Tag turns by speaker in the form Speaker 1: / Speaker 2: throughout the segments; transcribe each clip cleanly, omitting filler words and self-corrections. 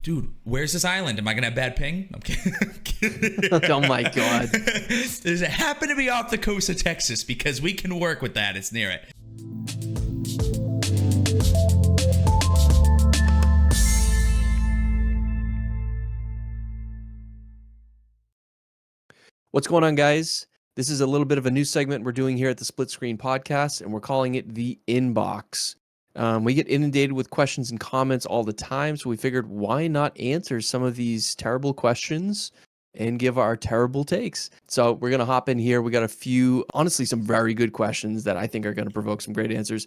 Speaker 1: dude, where's this island? Am I gonna have bad ping? I'm kidding.
Speaker 2: Oh my God.
Speaker 1: Does it happen to be off the coast of Texas? Because we can work with that. It's near it.
Speaker 2: What's going on, guys? This is a little bit of a new segment we're doing here at the Split Screen Podcast, and we're calling it the Inbox. We get inundated with questions and comments all the time, so we figured why not answer some of these terrible questions and give our terrible takes. So we're going to hop in here. We got a few, honestly, some very good questions that I think are going to provoke some great answers.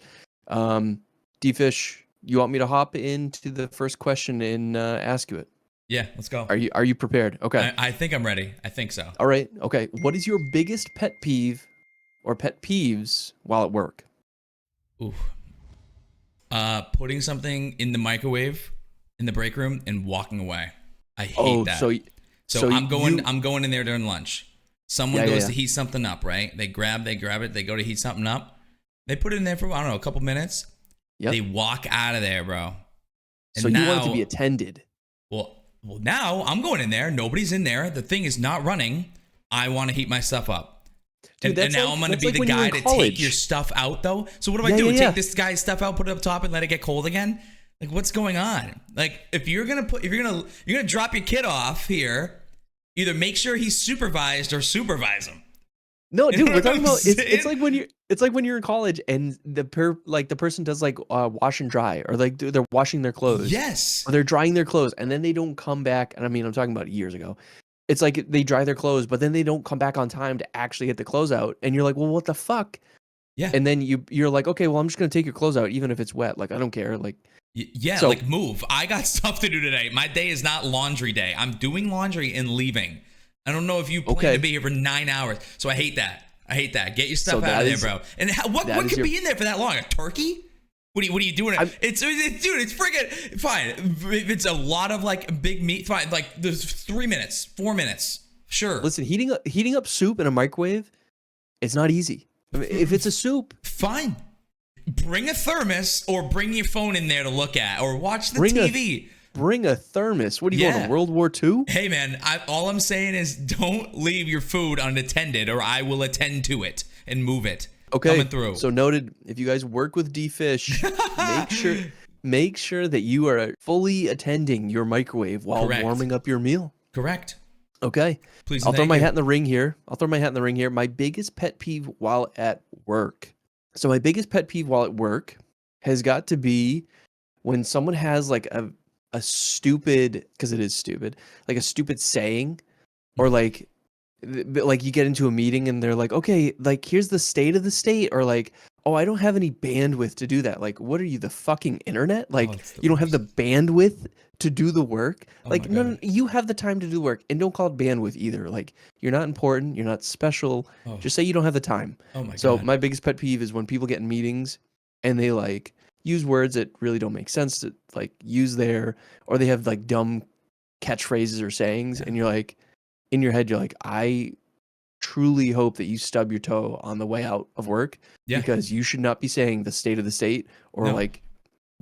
Speaker 2: D-Fish, you want me to hop into the first question and ask you it?
Speaker 1: Yeah, let's go.
Speaker 2: Are you prepared? Okay.
Speaker 1: I think I'm ready. I think so.
Speaker 2: All right. Okay. What is your biggest pet peeve or pet peeves while at work?
Speaker 1: Ooh. Putting something in the microwave in the break room and walking away. I hate that. So I'm going in there during lunch. Someone goes to heat something up, right? They grab it. They go to heat something up. They put it in there for, I don't know, a couple minutes. Yep. They walk out of there, bro. And
Speaker 2: so you want it to be attended.
Speaker 1: Well, now I'm going in there. Nobody's in there. The thing is not running. I want to heat my stuff up. Dude, and now I'm going to be the guy to take your stuff out, though. So what do I do? Take this guy's stuff out, put it up top, and let it get cold again? Like, what's going on? Like, if you're gonna drop your kid off here, either make sure he's supervised or supervise him.
Speaker 2: No, dude, we're talking about it's like when you're in college and the person does like wash and dry, or like they're washing their clothes.
Speaker 1: Yes.
Speaker 2: Or they're drying their clothes and then they don't come back. And I mean, I'm talking about years ago. It's like they dry their clothes, but then they don't come back on time to actually get the clothes out. And you're like, well, what the fuck?
Speaker 1: Yeah.
Speaker 2: And then you're like, okay, well, I'm just gonna take your clothes out even if it's wet. Like, I don't care. Like,
Speaker 1: yeah, like move. I got stuff to do today. My day is not laundry day. I'm doing laundry and leaving. I don't know if you plan to be here for 9 hours. So I hate that. Get your stuff out of there, bro. And what could be in there for that long? A turkey? What are you doing? It's friggin' fine. If it's a lot of like big meat, fine. Like there's 3 minutes, 4 minutes. Sure.
Speaker 2: Listen, heating up soup in a microwave, it's not easy. I mean, if it's a soup,
Speaker 1: fine. Bring a thermos or bring your phone in there to look at or watch the TV.
Speaker 2: Bring a thermos. What are you going to World War II?
Speaker 1: Hey, man, all I'm saying is don't leave your food unattended or I will attend to it and move it.
Speaker 2: Okay.
Speaker 1: Coming through.
Speaker 2: So noted, if you guys work with D-Fish, make sure that you are fully attending your microwave while warming up your meal.
Speaker 1: Correct.
Speaker 2: Okay.
Speaker 1: Please.
Speaker 2: I'll throw my hat in the ring here. My biggest pet peeve while at work. So my biggest pet peeve while at work has got to be when someone has like a stupid, because it is stupid, like a stupid saying, or like you get into a meeting and they're like, okay, like here's the state of the state, or like, oh, I don't have any bandwidth to do that. Like, what are you, the fucking internet? Like, you don't have the bandwidth to do the work. Like, no, you have the time to do work, and don't call it bandwidth either. Like, you're not important, you're not special. Just say you don't have the time. So my biggest pet peeve is when people get in meetings and they like use words that really don't make sense to like use there, or they have like dumb catchphrases or sayings, and you're like, in your head, you're like, I truly hope that you stub your toe on the way out of work, because you should not be saying the state of the state or like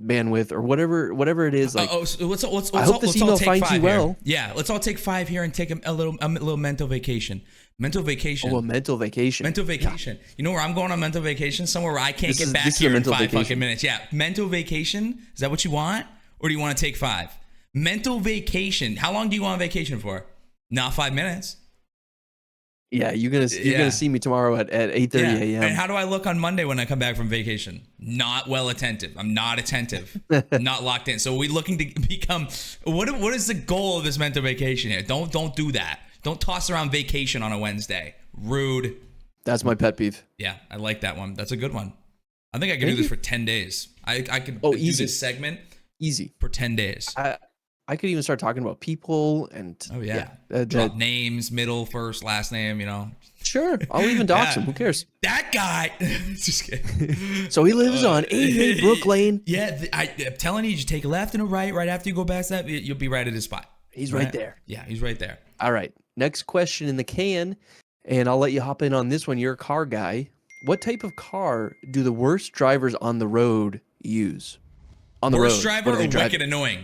Speaker 2: bandwidth or whatever it is. Like, I hope this email finds you well.
Speaker 1: Yeah, let's all take 5 here and take a little mental vacation. Mental vacation.
Speaker 2: Oh, a mental vacation.
Speaker 1: Mental vacation. Yeah. You know where I'm going on mental vacation? Somewhere where I can't get back here in 5 fucking minutes. Yeah, mental vacation. Is that what you want? Or do you want to take 5? Mental vacation. How long do you go on vacation for? Not 5 minutes.
Speaker 2: Yeah, you're gonna see me tomorrow at 8:30 a.m.
Speaker 1: And how do I look on Monday when I come back from vacation? Not well attentive. I'm not attentive. Not locked in. So are we looking to become? What is the goal of this mental vacation here? Don't do that. Don't toss around vacation on a Wednesday. Rude.
Speaker 2: That's my pet peeve.
Speaker 1: Yeah, I like that one. That's a good one. I think I could do this for 10 days. I could do this segment
Speaker 2: easy
Speaker 1: for 10 days.
Speaker 2: I could even start talking about people and
Speaker 1: drop names, middle, first, last name, you know.
Speaker 2: Sure. I'll even dox him. Who cares?
Speaker 1: That guy. Just kidding.
Speaker 2: So he lives on 88 Brook Lane.
Speaker 1: Yeah, I'm telling you, just take a left and a right after you go past that, you'll be right at his spot.
Speaker 2: He's right there.
Speaker 1: Yeah, he's right there.
Speaker 2: All right. Next question in the can, and I'll let you hop in on this one. You're a car guy. What type of car do the worst drivers on the road use? On the road.
Speaker 1: Worst driver or wicked annoying?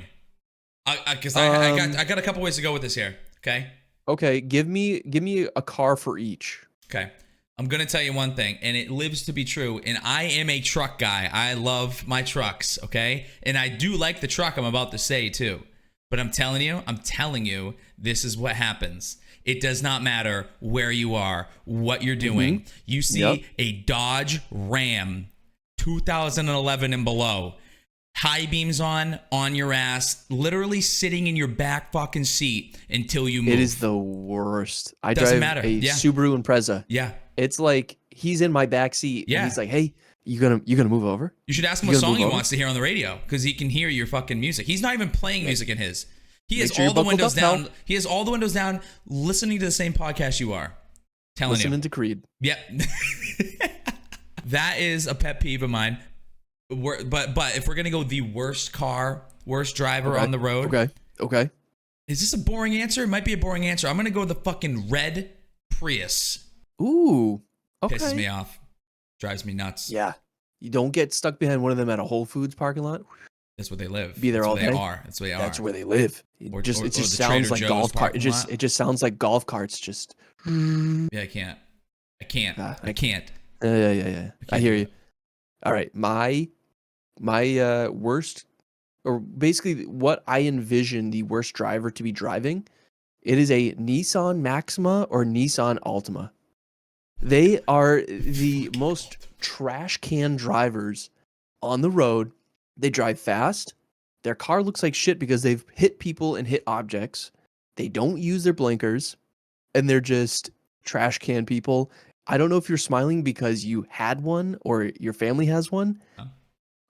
Speaker 1: I got a couple ways to go with this here. Okay.
Speaker 2: Okay, give me a car for each.
Speaker 1: Okay. I'm going to tell you one thing, and it lives to be true. And I am a truck guy. I love my trucks, okay? And I do like the truck I'm about to say, too. But I'm telling you, this is what happens. It does not matter where you are, what you're doing. Mm-hmm. You see a Dodge Ram 2011 and below, high beams on your ass, literally sitting in your back fucking seat until you move.
Speaker 2: It is the worst. I
Speaker 1: Doesn't
Speaker 2: drive
Speaker 1: matter.
Speaker 2: a Subaru Impreza.
Speaker 1: Yeah.
Speaker 2: It's like he's in my back seat and he's like, "Hey, you gonna move over?"
Speaker 1: You should ask him what song he wants to hear on the radio because he can hear your fucking music. He's not even playing music in his. He has all the windows down. He has all the windows down, listening to the same podcast you are.
Speaker 2: Listening to Creed.
Speaker 1: Yep. That is a pet peeve of mine. But if we're gonna go the worst driver on the road.
Speaker 2: Okay.
Speaker 1: Is this a boring answer? It might be a boring answer. I'm gonna go the fucking red Prius.
Speaker 2: Ooh. Okay.
Speaker 1: Pisses me off. Drives me nuts.
Speaker 2: Yeah. You don't get stuck behind one of them at a Whole Foods parking lot.
Speaker 1: That's where they live.
Speaker 2: Be there all day.
Speaker 1: That's where they are.
Speaker 2: That's where they live. It just sounds like golf cart. It just sounds like golf carts. Just.
Speaker 1: Yeah, I can't.
Speaker 2: Yeah. I hear you. All right, my worst, or basically what I envision the worst driver to be driving, it is a Nissan Maxima or Nissan Altima. They are the most trash can drivers on the road. They drive fast. Their car looks like shit because they've hit people and hit objects. They don't use their blinkers, and they're just trash can people. I don't know if you're smiling because you had one or your family has one. Oh.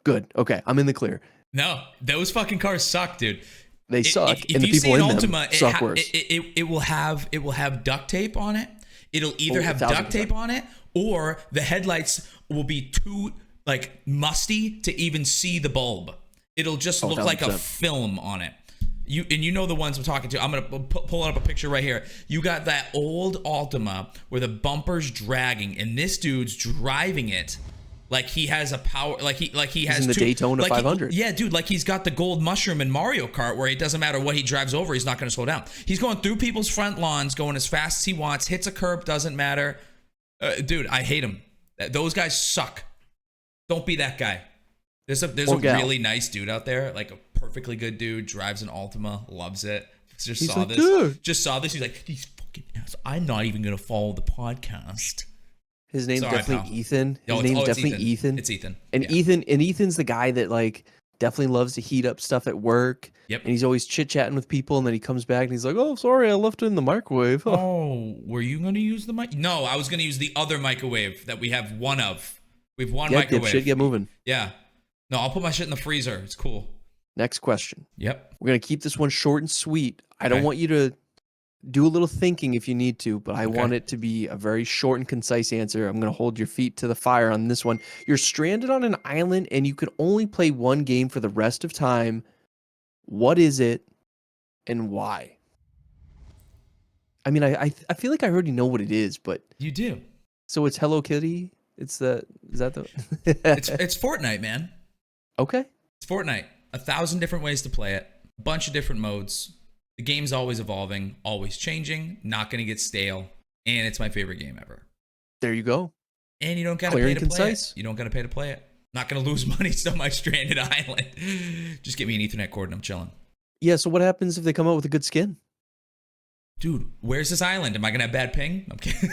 Speaker 2: Good. Okay, I'm in the clear.
Speaker 1: No, those fucking cars suck, dude.
Speaker 2: They suck, and the people in
Speaker 1: Ultima,
Speaker 2: them suck worse.
Speaker 1: It will have duct tape on it. It'll either have duct tape on it, or the headlights will be too musty to even see the bulb. It'll just look 1,000%. Like a film on it. You know the ones I'm talking to. I'm gonna pull up a picture right here. You got that old Altima where the bumper's dragging, and this dude's driving it like he has a power, like he has
Speaker 2: the Daytona 500.
Speaker 1: Yeah, dude, like he's got the gold mushroom in Mario Kart, where it doesn't matter what he drives over, he's not gonna slow down. He's going through people's front lawns, going as fast as he wants, hits a curb, doesn't matter. Dude, I hate him. Those guys suck. Don't be that guy. There's a really nice dude out there, like a perfectly good dude, drives an Altima, loves it. Just saw this. He's like, these fucking assholes. I'm not even gonna follow the podcast.
Speaker 2: His name's definitely Ethan. His name's definitely Ethan.
Speaker 1: It's Ethan.
Speaker 2: And Ethan's the guy that definitely loves to heat up stuff at work.
Speaker 1: Yep.
Speaker 2: And he's always chit-chatting with people, and then he comes back and he's like, "Oh, sorry, I left it in the microwave."
Speaker 1: Oh, were you gonna use the mic? No, I was gonna use the other microwave that we have one of. We have one microwave.
Speaker 2: Shit, get moving.
Speaker 1: Yeah. No, I'll put my shit in the freezer. It's cool.
Speaker 2: Next question.
Speaker 1: Yep.
Speaker 2: We're going to keep this one short and sweet. I don't want you to do a little thinking if you need to, but I want it to be a very short and concise answer. I'm going to hold your feet to the fire on this one. You're stranded on an island and you can only play one game for the rest of time. What is it and why? I mean, I feel like I already know what it is, but...
Speaker 1: You do.
Speaker 2: So it's Hello Kitty? Is that the...
Speaker 1: it's Fortnite, man.
Speaker 2: Okay.
Speaker 1: It's Fortnite. 1,000 different ways to play it. A bunch of different modes. The game's always evolving, always changing, not going to get stale. And it's my favorite game ever.
Speaker 2: There you go.
Speaker 1: And you don't got to pay to play it. You don't got to pay to play it. Not going to lose money on my stranded island. Just get me an Ethernet cord and I'm chilling.
Speaker 2: Yeah, so what happens if they come out with a good skin?
Speaker 1: Dude, where's this island? Am I going to have bad ping? I'm kidding.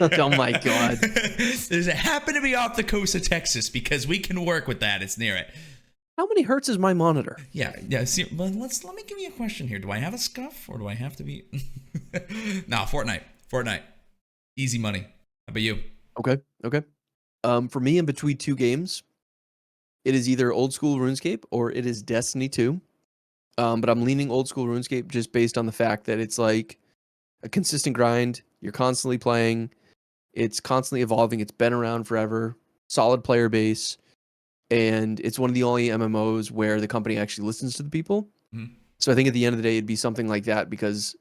Speaker 2: Oh my God.
Speaker 1: Does it happen to be off the coast of Texas? Because we can work with that. It's near it.
Speaker 2: How many hertz is my monitor?
Speaker 1: Yeah. See, let me give you a question here. Do I have a scuff or do I have to be? Nah, Fortnite. Easy money. How about you?
Speaker 2: Okay. For me, in between two games, it is either old school RuneScape or it is Destiny 2. But I'm leaning old school RuneScape just based on the fact that it's like a consistent grind. You're constantly playing. It's constantly evolving. It's been around forever. Solid player base. And it's one of the only MMOs where the company actually listens to the people. Mm-hmm. So I think at the end of the day, it'd be something like that because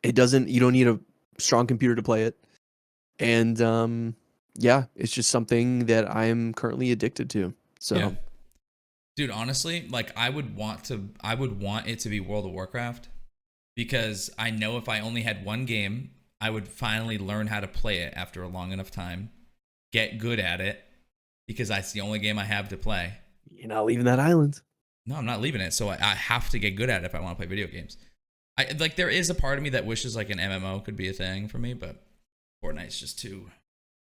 Speaker 2: you don't need a strong computer to play it. And yeah, it's just something that I'm currently addicted to. So,
Speaker 1: yeah. Dude, honestly, like I would want it to be World of Warcraft because I know if I only had one game, I would finally learn how to play it after a long enough time, get good at it because that's the only game I have to play.
Speaker 2: You're not leaving that island.
Speaker 1: No, I'm not leaving it. So I have to get good at it if I want to play video games. I like there is a part of me that wishes like an MMO could be a thing for me, but Fortnite's just too.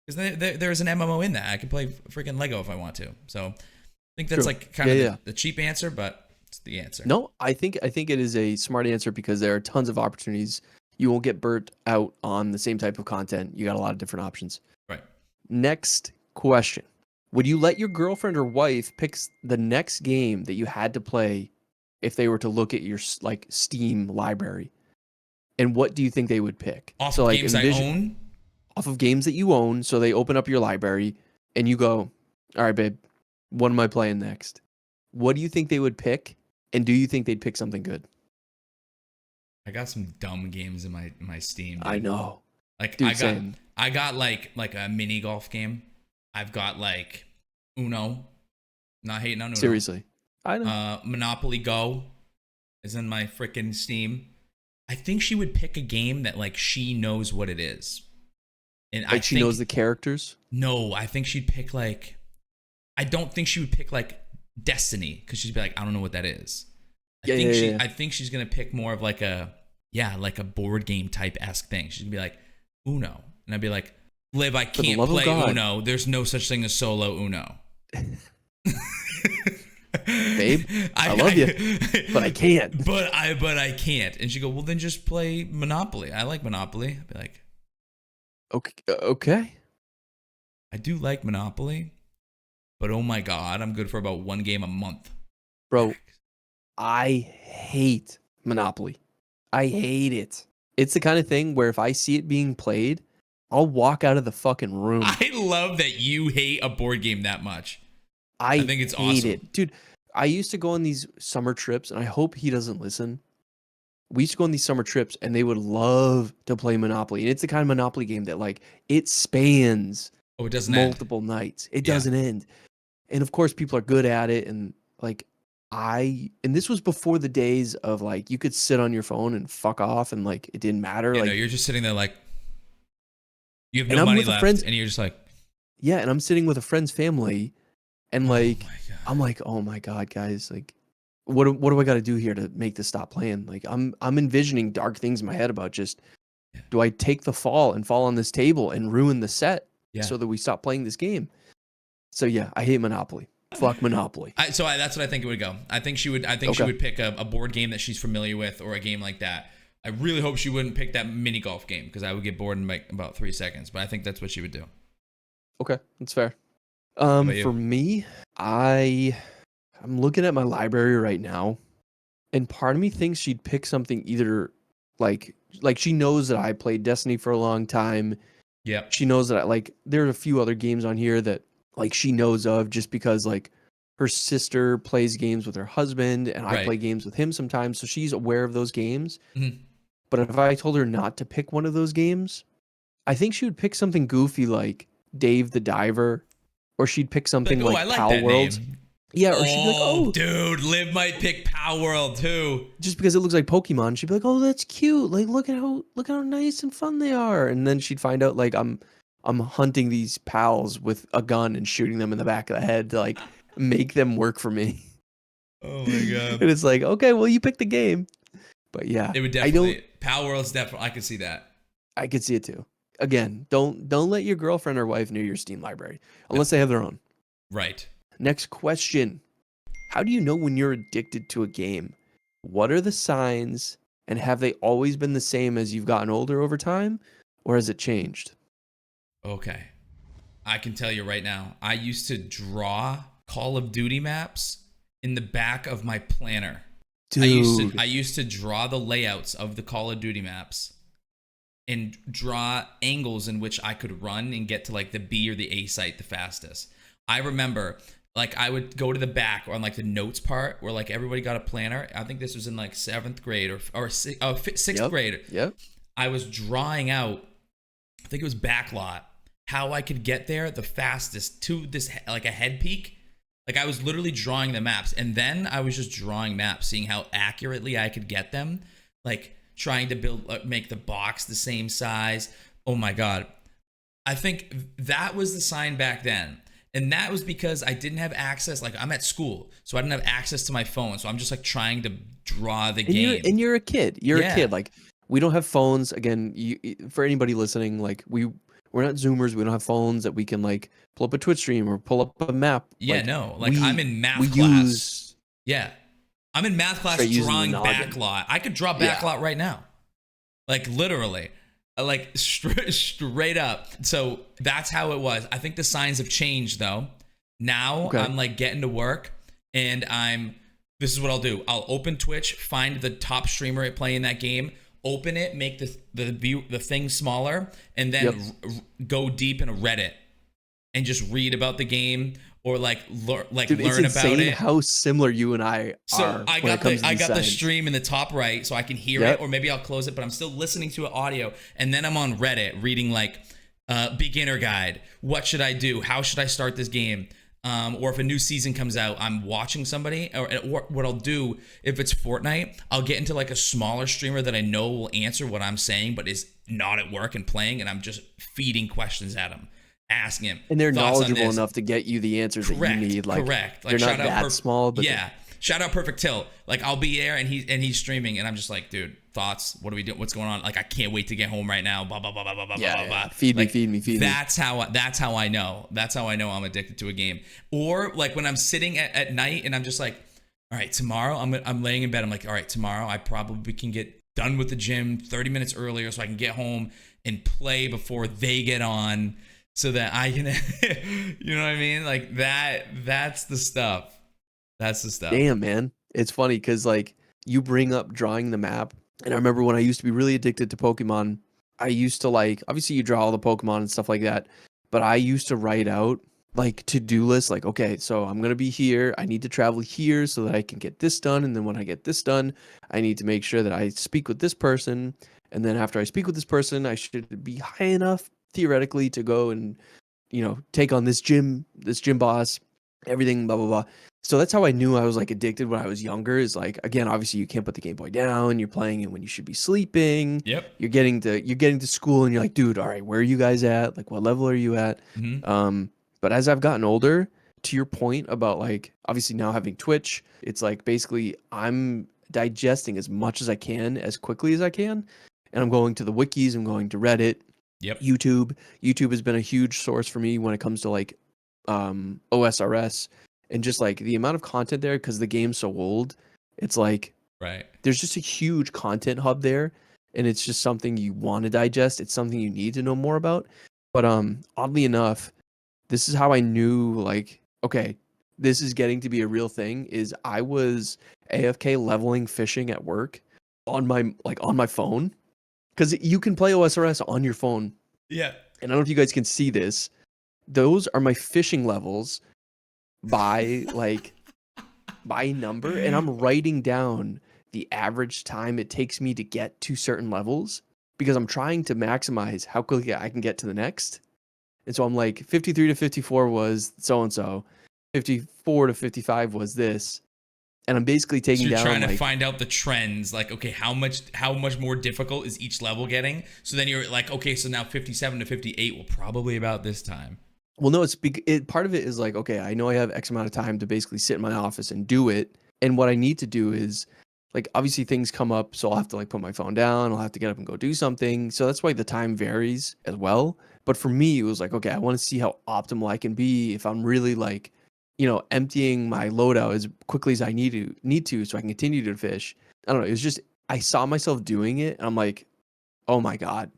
Speaker 1: Because there's an MMO in that. I can play freaking Lego if I want to. So I think that's like kind of the cheap answer, but it's the answer.
Speaker 2: No, I think it is a smart answer because there are tons of opportunities. You won't get burnt out on the same type of content. You got a lot of different options.
Speaker 1: Right.
Speaker 2: Next question. Would you let your girlfriend or wife pick the next game that you had to play if they were to look at your like Steam library? And what do you think they would pick?
Speaker 1: Off of games I own?
Speaker 2: Off of games that you own. So they open up your library and you go, all right, babe, what am I playing next? What do you think they would pick? And do you think they'd pick something good?
Speaker 1: I got some dumb games in my Steam. Dude.
Speaker 2: I know.
Speaker 1: Like dude, I got like a mini golf game. I've got like Uno. Not hating on Uno.
Speaker 2: Seriously. I know.
Speaker 1: Monopoly Go is in my freaking Steam. I think she would pick a game that like she knows what it is. And
Speaker 2: like she knows the characters?
Speaker 1: No, I think she'd pick like I don't think she would pick like Destiny because she'd be like, I don't know what that is. I think she's gonna pick more of like a board game type-esque thing. She's gonna be like Uno. And I'd be like, Liv, I can't play Uno. There's no such thing as solo Uno.
Speaker 2: Babe, I love you, but I can't.
Speaker 1: But I can't. And she go, well, then just play Monopoly. I like Monopoly. I'd be like,
Speaker 2: okay.
Speaker 1: I do like Monopoly, but oh my God, I'm good for about one game a month.
Speaker 2: Bro, I hate Monopoly. I hate it. It's the kind of thing where if I see it being played, I'll walk out of the fucking room.
Speaker 1: I love that you hate a board game that much. I think it's
Speaker 2: hate
Speaker 1: awesome.
Speaker 2: It. Dude, I used to go on these summer trips, and I hope he doesn't listen. We used to go on these summer trips, and they would love to play Monopoly. And it's the kind of Monopoly game that, like, it spans
Speaker 1: it doesn't
Speaker 2: multiple nights. It doesn't end. And, of course, people are good at it. And, like, and this was before the days of, like, you could sit on your phone and fuck off, and, like, it didn't matter.
Speaker 1: No, you're just sitting there, like, you have no money left, and you're just like...
Speaker 2: Yeah, and I'm sitting with a friend's family, and, like, I'm like, oh, my God, guys, like, what do I got to do here to make this stop playing? Like, I'm envisioning dark things in my head about just, do I take the fall and fall on this table and ruin the set so that we stop playing this game? So, yeah, I hate Monopoly. Fuck Monopoly.
Speaker 1: That's what I think it would go. I think she would pick a board game that she's familiar with or a game like that. I really hope she wouldn't pick that mini golf game because I would get bored in like about 3 seconds. But I think that's what she would do.
Speaker 2: Okay, that's fair. For me, I'm looking at my library right now, and part of me thinks she'd pick something either like she knows that I played Destiny for a long time.
Speaker 1: Yeah.
Speaker 2: She knows that there are a few other games on here that like she knows of just because like her sister plays games with her husband and I play games with him sometimes. So she's aware of those games.
Speaker 1: Mm-hmm.
Speaker 2: But if I told her not to pick one of those games, I think she would pick something goofy like Dave the Diver, or she'd pick something like Pal World. Yeah, or she'd be like, oh,
Speaker 1: dude, Liv might pick Pal World too.
Speaker 2: Just because it looks like Pokemon, she'd be like, oh, that's cute. Like, look at how nice and fun they are. And then she'd find out like I'm hunting these pals with a gun and shooting them in the back of the head to like make them work for me.
Speaker 1: Oh my God.
Speaker 2: And it's like, okay, well, you pick the game. But yeah,
Speaker 1: it would definitely. Pal World's definitely. I could see that.
Speaker 2: I could see it too. Again, don't let your girlfriend or wife know your Steam library unless they have their own.
Speaker 1: Right.
Speaker 2: Next question. How do you know when you're addicted to a game? What are the signs, and have they always been the same as you've gotten older over time, or has it changed?
Speaker 1: Okay. I can tell you right now, I used to draw Call of Duty maps in the back of my planner.
Speaker 2: Dude.
Speaker 1: I used to draw the layouts of the Call of Duty maps and draw angles in which I could run and get to like the B or the A site the fastest. I remember like I would go to the back on like the notes part where like everybody got a planner. I think this was in like 7th grade or sixth grade.
Speaker 2: Yep.
Speaker 1: I was drawing out, I think it was backlot, how I could get there the fastest to this like a head peak Like I was literally drawing the maps, and then I was just drawing maps, seeing how accurately I could get them. Like trying to make the box the same size. Oh my God. I think that was the sign back then. And that was because I didn't have access. Like I'm at school, so I didn't have access to my phone. So I'm just like trying to draw the game.
Speaker 2: You're a kid. You're a kid. Like we don't have phones. Again, for anybody listening, like we're not Zoomers. We don't have phones that we can like pull up a Twitch stream or pull up a map.
Speaker 1: Yeah,
Speaker 2: like,
Speaker 1: no. Like I'm in math class. I'm in math class drawing backlot. I could draw backlot right now. Like literally. Like straight up. So that's how it was. I think the signs have changed though. Now I'm like getting to work and this is what I'll do. I'll open Twitch, find the top streamer playing that game, open it, make the thing smaller, and then go deep in a Reddit and just read about the game or like learn about it.
Speaker 2: How similar you and I are.
Speaker 1: So I got the stream in the top right, so I can hear it, or maybe I'll close it, but I'm still listening to it audio. And then I'm on Reddit reading like beginner guide. What should I do? How should I start this game? Or if a new season comes out, I'm watching somebody. Or what I'll do if it's Fortnite, I'll get into like a smaller streamer that I know will answer what I'm saying, but is not at work and playing, and I'm just feeding questions at him. Asking him,
Speaker 2: and they're knowledgeable enough to get you the answers that you need. Like, correct. Like,
Speaker 1: they're not
Speaker 2: that small, but
Speaker 1: shout out Perfect Till. Like, I'll be there and he's streaming, and I'm just like, dude, thoughts? What are we doing? What's going on? Like, I can't wait to get home right now. Blah blah blah blah blah blah blah.
Speaker 2: Feed me.
Speaker 1: That's how I know. That's how I know I'm addicted to a game. Or like when I'm sitting at night and I'm just like, all right, tomorrow I'm laying in bed. I'm like, all right, tomorrow I probably can get done with the gym 30 minutes earlier so I can get home and play before they get on. So that I can, you know what I mean? Like that's the stuff. That's the stuff.
Speaker 2: Damn, man. It's funny because like you bring up drawing the map. And I remember when I used to be really addicted to Pokemon, I used to like, obviously you draw all the Pokemon and stuff like that. But I used to write out like to-do lists. Like, okay, so I'm going to be here. I need to travel here so that I can get this done. And then when I get this done, I need to make sure that I speak with this person. And then after I speak with this person, I should be high enough theoretically to go and take on this gym boss, everything, blah blah blah. So that's how I knew I was like addicted when I was younger. Is like, again, obviously you can't put the Game Boy down, you're playing it when you should be sleeping.
Speaker 1: Yep.
Speaker 2: You're getting to school and you're like, dude, all right, where are you guys at? Like, what level are you at? But as I've gotten older, to your point about like obviously now having Twitch, it's like basically I'm digesting as much as I can as quickly as I can, and I'm going to the wikis, I'm going to Reddit.
Speaker 1: Yep.
Speaker 2: YouTube has been a huge source for me when it comes to like OSRS and just like the amount of content there, because the game's so old. It's like there's just a huge content hub there, and it's just something you want to digest. It's something you need to know more about. But oddly enough, this is how I knew like, okay, this is getting to be a real thing. Is I was AFK leveling fishing at work on my phone. Because you can play OSRS on your phone.
Speaker 1: Yeah.
Speaker 2: And I don't know if you guys can see this. Those are my fishing levels by number. And I'm writing down the average time it takes me to get to certain levels because I'm trying to maximize how quickly I can get to the next. And so I'm like 53 to 54 was so-and-so. 54 to 55 was this. And I'm basically taking down.
Speaker 1: So you're trying to find out the trends, like, okay, how much more difficult is each level getting? So then you're like, okay, so now 57 to 58 will probably about this time.
Speaker 2: Well, no, part of it is like, okay, I know I have X amount of time to basically sit in my office and do it. And what I need to do is, like, obviously things come up, so I'll have to like put my phone down. I'll have to get up and go do something. So that's why the time varies as well. But for me, it was like, okay, I want to see how optimal I can be if I'm really like, emptying my loadout as quickly as I need to so I can continue to fish. I don't know. It was just, I saw myself doing it and I'm like, oh my God,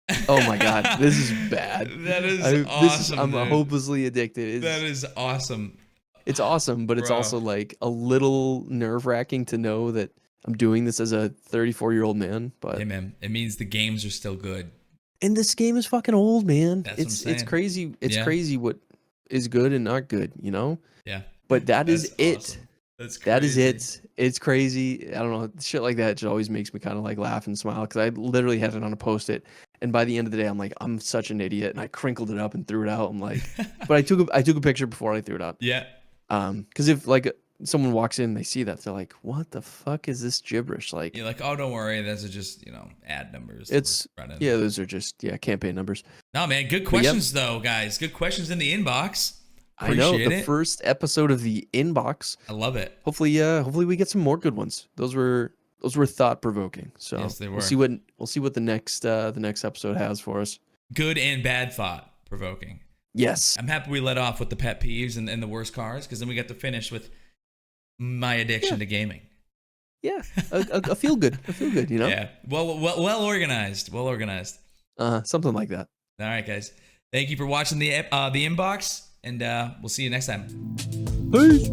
Speaker 2: this is bad.
Speaker 1: That is awesome.
Speaker 2: I'm hopelessly addicted.
Speaker 1: That is awesome.
Speaker 2: It's awesome, but it's also like a little nerve wracking to know that I'm doing this as a 34-year-old man. But
Speaker 1: hey man, it means the games are still good.
Speaker 2: And this game is fucking old, man.
Speaker 1: That's what I'm saying.
Speaker 2: It's crazy. It's crazy what is good and not good,
Speaker 1: Yeah.
Speaker 2: But that's it.
Speaker 1: Awesome. That's crazy.
Speaker 2: That is it. It's crazy. I don't know. Shit like that just always makes me kind of like laugh and smile because I literally had it on a Post-it, and by the end of the day, I'm like, I'm such an idiot, and I crinkled it up and threw it out. I'm like, but I took a picture before I threw it up.
Speaker 1: Yeah.
Speaker 2: Because if like someone walks in, they see that, they're like, "What the fuck is this gibberish?" Like,
Speaker 1: you're like, "Oh, don't worry, those are just ad numbers."
Speaker 2: It's those are just campaign numbers.
Speaker 1: No, man, good questions though, guys. Good questions in the inbox. Appreciate
Speaker 2: I know the first episode of the inbox.
Speaker 1: I love it.
Speaker 2: Hopefully we get some more good ones. Those were thought provoking. So
Speaker 1: yes, they were.
Speaker 2: We'll see what the next episode has for us.
Speaker 1: Good and bad thought provoking.
Speaker 2: Yes.
Speaker 1: I'm happy we let off with the pet peeves and the worst cars, because then we got to finish with my addiction to gaming.
Speaker 2: Yeah, a feel good,
Speaker 1: Yeah, well organized,
Speaker 2: something like that.
Speaker 1: All right, guys, thank you for watching the inbox, and we'll see you next time.
Speaker 2: Peace.